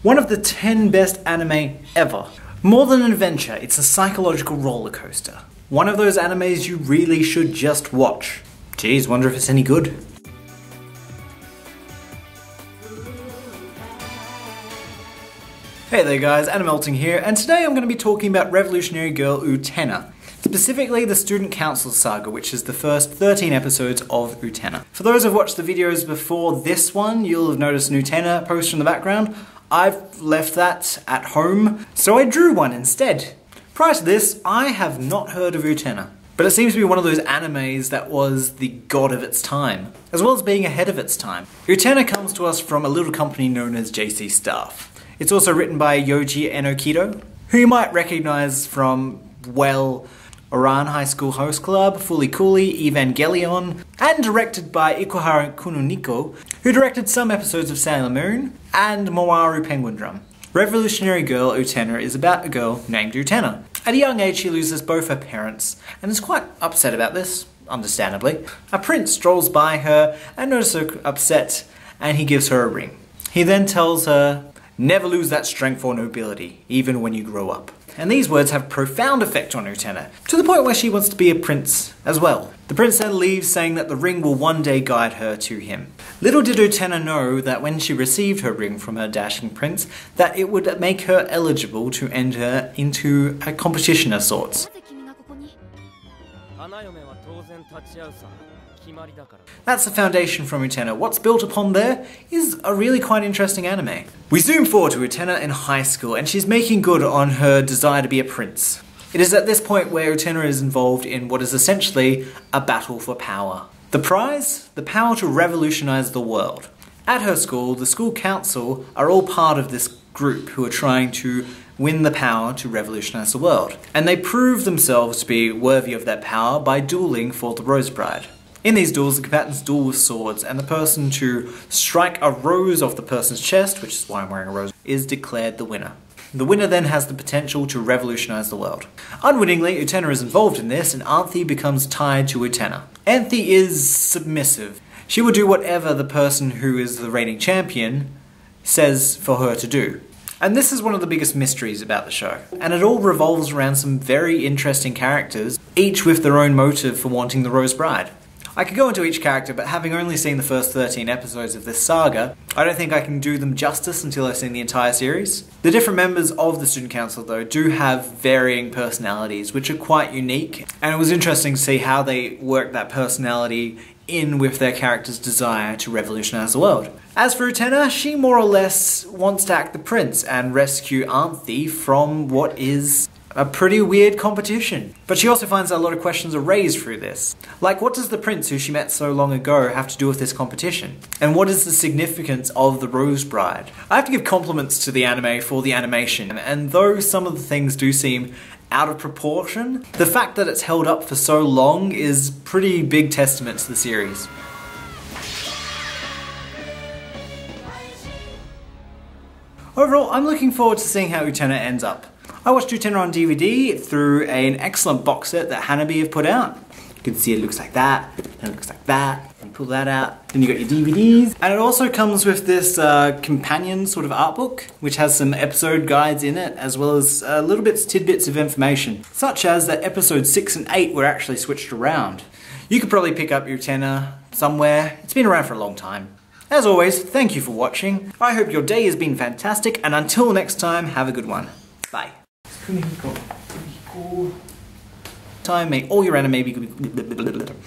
One of the 10 best anime ever. More than an adventure, it's a psychological roller coaster. One of those animes you really should just watch. Geez, wonder if it's any good. Hey there guys, Animelting here, and today I'm going to be talking about Revolutionary Girl Utena. Specifically the Student Council Saga, which is the first 13 episodes of Utena. For those who've watched the videos before this one, you'll have noticed an Utena poster in the background. I've left that at home, so I drew one instead. Prior to this, I have not heard of Utena, but it seems to be one of those animes that was the god of its time, as well as being ahead of its time. Utena comes to us from a little company known as J.C.Staff. It's also written by Yoji Enokido, who you might recognize from, well, Oran High School Host Club, Fully Cooley, Evangelion, and directed by Ikuhara Kununiko, who directed some episodes of Sailor Moon and Moaru Penguin Drum. Revolutionary Girl Utena is about a girl named Utena. At a young age she loses both her parents, and is quite upset about this, understandably. A prince strolls by her and notices her upset, and he gives her a ring. He then tells her, "Never lose that strength or nobility, even when you grow up." And these words have profound effect on Utena, to the point where she wants to be a prince as well. The prince then leaves, saying that the ring will one day guide her to him. Little did Utena know that when she received her ring from her dashing prince, that it would make her eligible to enter into a competition of sorts. That's the foundation from Utena. What's built upon there is a really quite interesting anime. We zoom forward to Utena in high school, and she's making good on her desire to be a prince. It is at this point where Utena is involved in what is essentially a battle for power. The prize? The power to revolutionize the world. At her school, the school council are all part of this group who are trying to win the power to revolutionize the world. And they prove themselves to be worthy of that power by dueling for the Rose Bride. In these duels, the combatants duel with swords, and the person to strike a rose off the person's chest, which is why I'm wearing a rose, is declared the winner. The winner then has the potential to revolutionize the world. Unwittingly, Utena is involved in this, and Anthe becomes tied to Utena. Anthe is submissive. She will do whatever the person who is the reigning champion says for her to do. And this is one of the biggest mysteries about the show. And it all revolves around some very interesting characters, each with their own motive for wanting the Rose Bride. I could go into each character, but having only seen the first 13 episodes of this saga, I don't think I can do them justice until I've seen the entire series. The different members of the Student Council, though, do have varying personalities, which are quite unique, and it was interesting to see how they work that personality in with their character's desire to revolutionize the world. As for Utena, she more or less wants to act the prince and rescue Anthe from what is a pretty weird competition. But she also finds that a lot of questions are raised through this. Like, what does the prince who she met so long ago have to do with this competition? And what is the significance of the Rose Bride? I have to give compliments to the anime for the animation, and though some of the things do seem out of proportion, the fact that it's held up for so long is pretty big testament to the series. Overall, I'm looking forward to seeing how Utena ends up. I watched Utena on DVD through an excellent box set that Hanabi have put out. You can see it looks like that, and it looks like that. You pull that out, then you got your DVDs. And it also comes with this companion sort of art book, which has some episode guides in it, as well as little tidbits of information, such as that episodes 6 and 8 were actually switched around. You could probably pick up Utena somewhere. It's been around for a long time. As always, thank you for watching. I hope your day has been fantastic, and until next time, have a good one. Bye. Time, may all your anime be